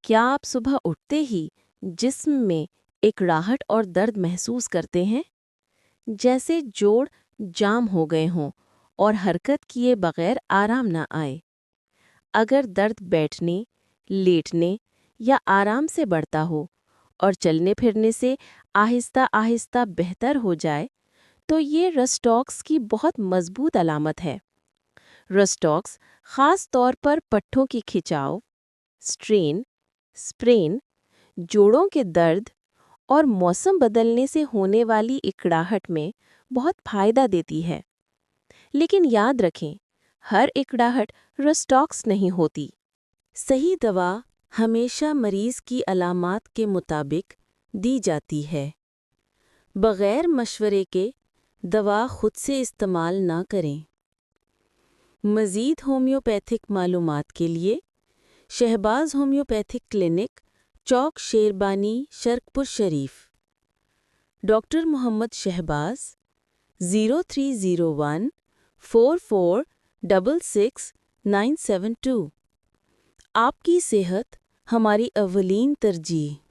کیا آپ صبح اٹھتے ہی جسم میں ایک راحت اور درد محسوس کرتے ہیں؟ جیسے جوڑ جام ہو گئے ہوں اور حرکت کیے بغیر آرام نہ آئے۔ اگر درد بیٹھنے، لیٹنے یا آرام سے بڑھتا ہو اور چلنے پھرنے سے آہستہ آہستہ بہتر ہو جائے تو یہ رسٹاکس کی بہت مضبوط علامت ہے۔ رسٹاکس خاص طور پر پٹھوں کی کھچاؤ، سٹرین، سپرین، جوڑوں کے درد اور موسم بدلنے سے ہونے والی اکڑاہٹ میں بہت فائدہ دیتی ہے۔ لیکن یاد رکھیں، ہر اکڑاہٹ رسٹاکس نہیں ہوتی۔ صحیح دوا ہمیشہ مریض کی علامات کے مطابق دی جاتی ہے۔ بغیر مشورے کے دوا خود سے استعمال نہ کریں۔ مزید ہومیوپیتھک معلومات کے لیے شہباز ہومیوپیتھک کلینک، چوک شیربانی، شرقپور شریف۔ ڈاکٹر محمد شہباز، 030144666972۔ آپ کی صحت ہماری اولین ترجیح۔